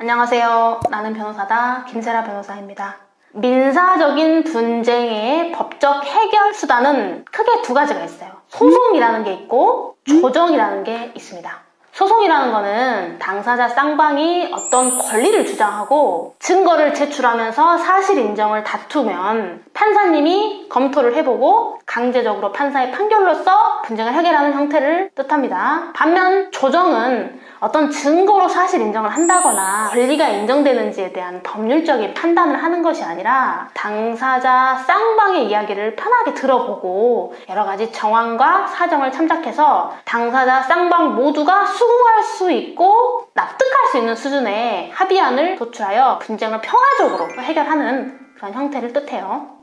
안녕하세요. 나는 변호사다. 김세라 변호사입니다. 민사적인 분쟁의 법적 해결 수단은 크게 두 가지가 있어요. 소송이라는 게 있고 조정이라는 게 있습니다. 소송이라는 거는 당사자 쌍방이 어떤 권리를 주장하고 증거를 제출하면서 사실 인정을 다투면 판사님이 검토를 해보고 강제적으로 판사의 판결로서 분쟁을 해결하는 형태를 뜻합니다. 반면 조정은 어떤 증거로 사실 인정을 한다거나 권리가 인정되는지에 대한 법률적인 판단을 하는 것이 아니라 당사자 쌍방의 이야기를 편하게 들어보고 여러 가지 정황과 사정을 참작해서 당사자 쌍방 모두가 수긍할 수 있고 납득할 수 있는 수준의 합의안을 도출하여 분쟁을 평화적으로 해결하는 그런 형태를 뜻해요.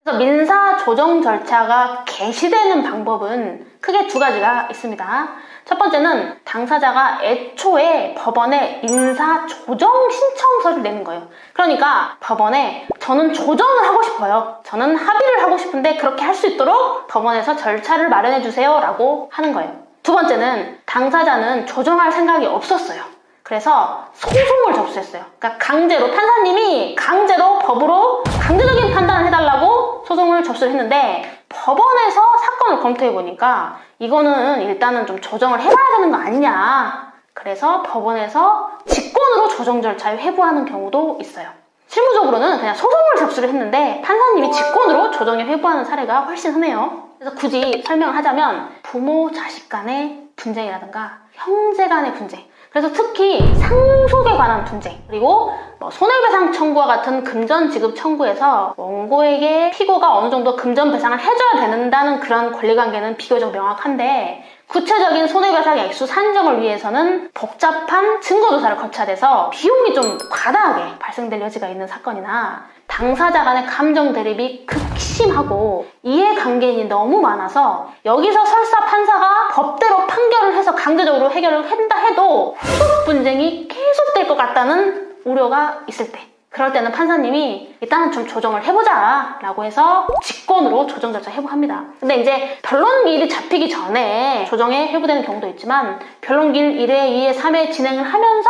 그래서 민사 조정 절차가 개시되는 방법은 크게 두 가지가 있습니다. 첫 번째는 당사자가 애초에 법원에 민사 조정 신청서를 내는 거예요. 그러니까 법원에 저는 조정을 하고 싶어요. 저는 합의를 하고 싶은데 그렇게 할 수 있도록 법원에서 절차를 마련해 주세요 라고 하는 거예요. 두 번째는 당사자는 조정할 생각이 없었어요. 그래서 소송을 접수했어요. 그러니까 강제로 판사님이 강제로 법으로 강제적인 판단을 해달라고 소송을 접수를 했는데 법원에서 사건을 검토해보니까 이거는 일단은 좀 조정을 해봐야 되는 거 아니냐. 그래서 법원에서 직권으로 조정 절차에 회부하는 경우도 있어요. 실무적으로는 그냥 소송을 접수를 했는데 판사님이 직권으로 조정에 회부하는 사례가 훨씬 흔해요. 그래서 굳이 설명을 하자면 부모 자식 간의 분쟁이라든가 형제 간의 분쟁, 그래서 특히 상속에 관한 분쟁, 그리고 손해배상 청구와 같은 금전 지급 청구에서 원고에게 피고가 어느 정도 금전 배상을 해줘야 된다는 그런 권리관계는 비교적 명확한데 구체적인 손해배상 액수 산정을 위해서는 복잡한 증거조사를 거쳐야 돼서 비용이 좀 과다하게 발생될 여지가 있는 사건이나 당사자 간의 감정 대립이 극심하고 이해관계인이 너무 많아서 여기서 설사 판사가 법대로 판결을 해서 강제적으로 해결을 한다 해도 후속 분쟁이 계속될 것 같다는 우려가 있을 때, 그럴 때는 판사님이 일단은 좀 조정을 해보자 라고 해서 직권으로 조정 절차 회부합니다. 근데 이제 변론기일이 잡히기 전에 조정에 회부되는 경우도 있지만 변론기일 1회, 2회, 3회 진행을 하면서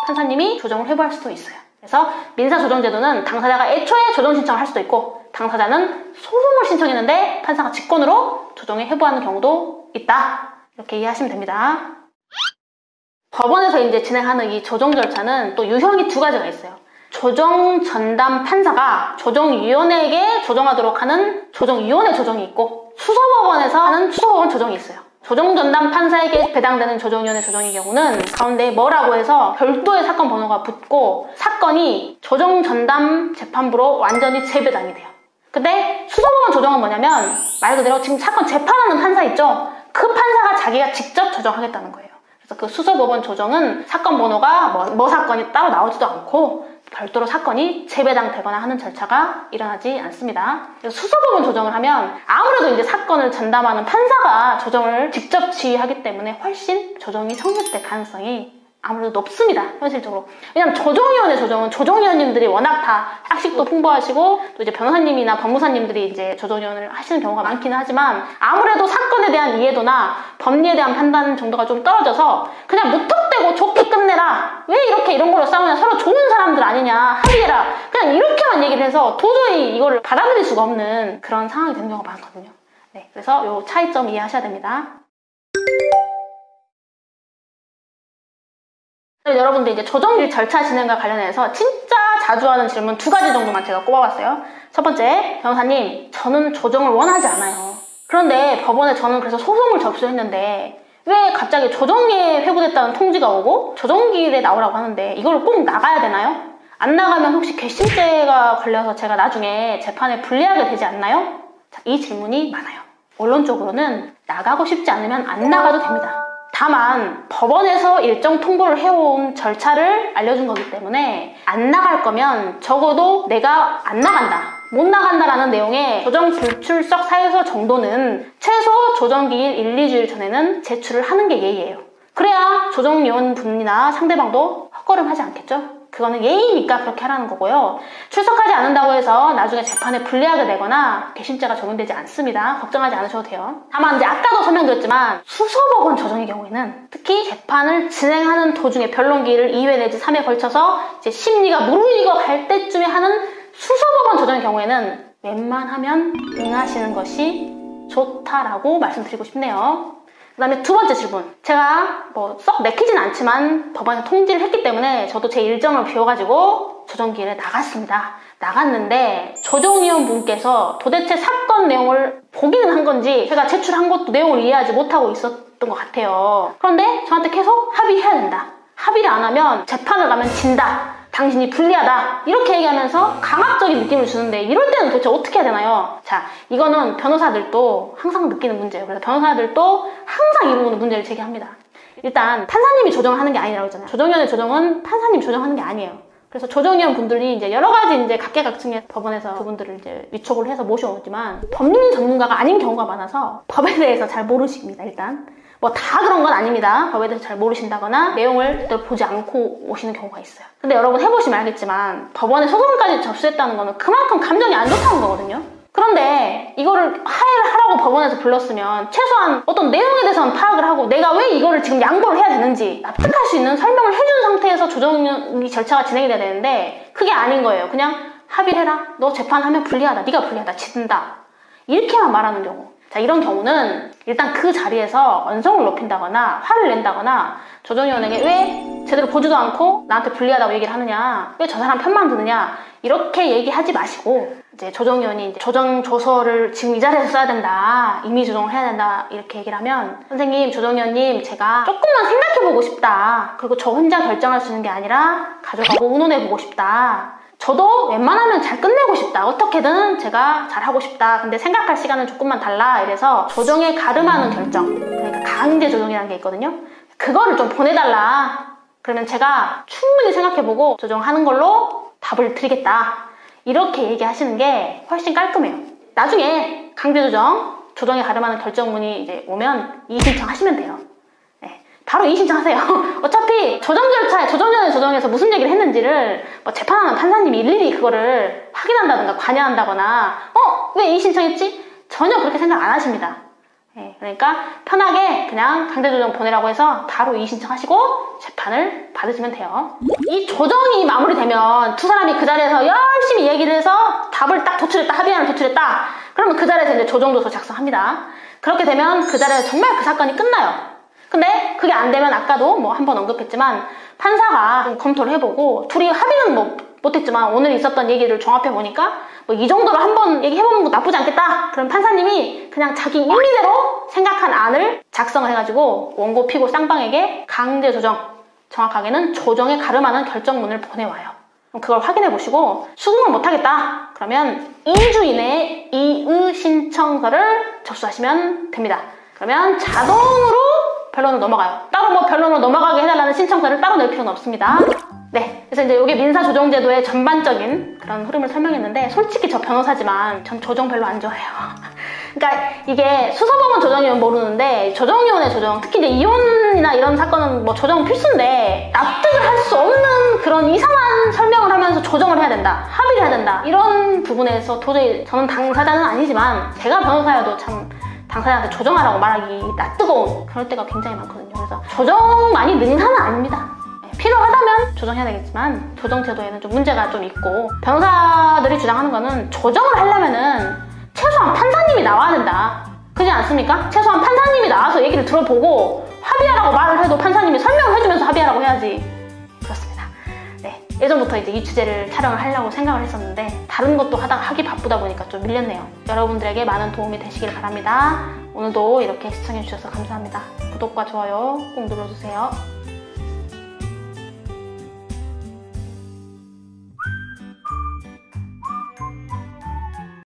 판사님이 조정을 회부할 수도 있어요. 그래서 민사조정제도는 당사자가 애초에 조정 신청을 할 수도 있고 당사자는 소송을 신청했는데 판사가 직권으로 조정에 회부하는 경우도 있다. 이렇게 이해하시면 됩니다. 법원에서 이제 진행하는 이 조정 절차는 또 유형이 두 가지가 있어요. 조정 전담 판사가 조정위원회에게 조정하도록 하는 조정위원회 조정이 있고 수서법원에서 하는 수서법원 조정이 있어요. 조정 전담 판사에게 배당되는 조정위원회 조정의 경우는 가운데 뭐라고 해서 별도의 사건 번호가 붙고 사건이 조정 전담 재판부로 완전히 재배당이 돼요. 근데 수서법원 조정은 뭐냐면 말 그대로 지금 사건 재판하는 판사 있죠? 그 판사가 자기가 직접 조정하겠다는 거예요. 그래서 그 수서법원 조정은 사건 번호가 뭐 사건이 따로 나오지도 않고 별도로 사건이 재배당되거나 하는 절차가 일어나지 않습니다. 그래서 수서법원 조정을 하면 아무래도 이제 사건을 전담하는 판사가 조정을 직접 지휘하기 때문에 훨씬 조정이 성립될 가능성이 아무래도 높습니다. 현실적으로. 왜냐면 조정위원회 조정은 조정위원님들이 워낙 다 학식도 풍부하시고 또 이제 변호사님이나 법무사님들이 이제 조정위원을 하시는 경우가 많기는 하지만 아무래도 사건에 대한 이해도나 법리에 대한 판단 정도가 좀 떨어져서 그냥 무턱대고 좋게 끝내라. 왜 이렇게 이런 걸로 싸우냐. 서로 좋은 사람들 아니냐. 합의해라. 그냥 이렇게만 얘기를 해서 도저히 이거를 받아들일 수가 없는 그런 상황이 되는 경우가 많거든요. 네, 그래서 요 차이점 이해하셔야 됩니다. 여러분들 이제 조정일 절차 진행과 관련해서 진짜 자주 하는 질문 두 가지 정도만 제가 꼽아봤어요. 첫 번째, 변호사님, 저는 조정을 원하지 않아요. 그런데 법원에 저는 그래서 소송을 접수했는데 왜 갑자기 조정기에 회부됐다는 통지가 오고 조정기일에 나오라고 하는데 이걸 꼭 나가야 되나요? 안 나가면 혹시 괘씸죄가 걸려서 제가 나중에 재판에 불리하게 되지 않나요? 자, 이 질문이 많아요. 원론적으로는 나가고 싶지 않으면 안 나가도 됩니다. 다만 법원에서 일정 통보를 해온 절차를 알려준 거기 때문에 안 나갈 거면 적어도 내가 안 나간다, 못 나간다라는 내용의 조정 불출석 사유서 정도는 최소 조정기일 1, 2주일 전에는 제출을 하는 게 예의예요. 그래야 조정위원분이나 상대방도 헛걸음하지 않겠죠? 그 그거는 예의니까 그렇게 하라는 거고요. 출석하지 않는다고 해서 나중에 재판에 불리하게 되거나 괘씸죄가 적용되지 않습니다. 걱정하지 않으셔도 돼요. 다만 이제 아까도 설명드렸지만 수소법원 조정의 경우에는 특히 재판을 진행하는 도중에 변론기일을 2회 내지 3회 걸쳐서 이제 심리가 무르익어 갈 때쯤에 하는 수소법원 조정의 경우에는 웬만하면 응하시는 것이 좋다라고 말씀드리고 싶네요. 그 다음에 두 번째 질문. 제가 뭐 썩 내키진 않지만 법원에서 통지를 했기 때문에 저도 제 일정을 비워가지고 조정기일에 나갔습니다. 나갔는데 조정위원분께서 도대체 사건 내용을 보기는 한 건지 제가 제출한 것도 내용을 이해하지 못하고 있었던 것 같아요. 그런데 저한테 계속 합의해야 된다. 합의를 안 하면 재판을 가면 진다. 당신이 불리하다. 이렇게 얘기하면서 강압적인 느낌을 주는데 이럴 때는 도대체 어떻게 해야 되나요? 자, 이거는 변호사들도 항상 느끼는 문제예요. 그래서 변호사들도 항상 이루는 문제를 제기합니다. 일단 판사님이 조정하는 게 아니라고 했잖아요. 조정위원회 조정은 판사님 조정하는 게 아니에요. 그래서 조정위원 분들이 이제 여러 가지 이제 각계각층의 법원에서 그분들을 이제 위촉을 해서 모셔오지만 법률 전문가가 아닌 경우가 많아서 법에 대해서 잘 모르십니다. 일단 뭐 다 그런 건 아닙니다. 법에 대해서 잘 모르신다거나 내용을 보지 않고 오시는 경우가 있어요. 근데 여러분 해보시면 알겠지만 법원에 소송까지 접수했다는 거는 그만큼 감정이 안 좋다는 거거든요. 그런데 이거를 하해를 하라고 법원에서 불렀으면 최소한 어떤 내용에 대해서는 파악을 하고 내가 왜 이거를 지금 양보를 해야 되는지 납득할 수 있는 설명을 해준 상태에서 조정이 절차가 진행이 돼야 되는데 그게 아닌 거예요. 그냥 합의를 해라. 너 재판하면 불리하다. 네가 불리하다. 진다. 이렇게만 말하는 경우. 자, 이런 경우는 일단 그 자리에서 언성을 높인다거나 화를 낸다거나 조정위원에게 왜 제대로 보지도 않고 나한테 불리하다고 얘기를 하느냐, 왜 저 사람 편만 드느냐 이렇게 얘기하지 마시고 이제 조정위원이 이제 조정 조서를 지금 이 자리에서 써야 된다, 임의 조정을 해야 된다 이렇게 얘기를 하면 선생님, 조정위원님 제가 조금만 생각해보고 싶다. 그리고 저 혼자 결정할 수 있는 게 아니라 가져가고 의논해보고 싶다. 저도 웬만하면 잘 끝내고 싶다. 어떻게든 제가 잘하고 싶다. 근데 생각할 시간은 조금만 달라. 이래서 조정에 가름하는 결정, 그러니까 강제 조정이라는 게 있거든요. 그거를 좀 보내달라. 그러면 제가 충분히 생각해보고 조정하는 걸로 답을 드리겠다. 이렇게 얘기하시는 게 훨씬 깔끔해요. 나중에 강제 조정, 조정에 가름하는 결정문이 이제 오면 이의 신청하시면 돼요. 바로 이의 신청하세요. 어차피 조정 절차에 조정위원회 조정에서 무슨 얘기를 했는지를 뭐 재판하는 판사님이 일일이 그거를 확인한다든가 관여한다거나 왜 이의 신청했지? 전혀 그렇게 생각 안 하십니다. 그러니까 편하게 그냥 강제 조정 보내라고 해서 바로 이의 신청하시고 재판을 받으시면 돼요. 이 조정이 마무리되면 두 사람이 그 자리에서 열심히 얘기를 해서 답을 딱 도출했다, 합의안을 도출했다. 그러면 그 자리에서 이제 조정조서 작성합니다. 그렇게 되면 그 자리에서 정말 그 사건이 끝나요. 근데 그게 안 되면 아까도 뭐 한 번 언급했지만 판사가 좀 검토를 해보고 둘이 합의는 뭐 못했지만 오늘 있었던 얘기를 종합해보니까 뭐 이 정도로 한번 얘기해보는 거 나쁘지 않겠다. 그럼 판사님이 그냥 자기 임의대로 생각한 안을 작성을 해가지고 원고 피고 쌍방에게 강제 조정, 정확하게는 조정에 가름하는 결정문을 보내와요. 그럼 그걸 확인해보시고 수긍을 못하겠다. 그러면 2주 이내에 이의 신청서를 접수하시면 됩니다. 그러면 자동으로 변론으로 넘어가요. 따로 뭐 변론으로 넘어가게 해달라는 신청서를 따로 낼 필요는 없습니다. 네, 그래서 이제 이게 민사조정제도의 전반적인 그런 흐름을 설명했는데 솔직히 저 변호사지만 전 조정 별로 안 좋아해요. 그러니까 이게 수서법원 조정이면 모르는데 조정위원회 조정, 특히 이제 이혼이나 이런 사건은 뭐 조정 필수인데 납득을 할 수 없는 그런 이상한 설명을 하면서 조정을 해야 된다, 합의를 해야 된다 이런 부분에서 도저히 저는 당사자는 아니지만 제가 변호사여도 참 당사자한테 조정하라고 말하기 뜨거운 그럴 때가 굉장히 많거든요. 그래서 조정만이 능사는 아닙니다. 필요하다면 조정해야 되겠지만 조정 제도에는 좀 문제가 좀 있고 변호사들이 주장하는 거는 조정을 하려면은 최소한 판사님이 나와야 된다. 그렇지 않습니까? 최소한 판사님이 나와서 얘기를 들어보고 합의하라고 말을 해도 판사님이 설명을 해주면서 합의하라고 해야지. 그렇습니다. 네, 예전부터 이제 이 주제를 촬영을 하려고 생각을 했었는데 다른 것도 하기 바쁘다 보니까 좀 밀렸네요. 여러분들에게 많은 도움이 되시길 바랍니다. 오늘도 이렇게 시청해주셔서 감사합니다. 구독과 좋아요 꼭 눌러주세요.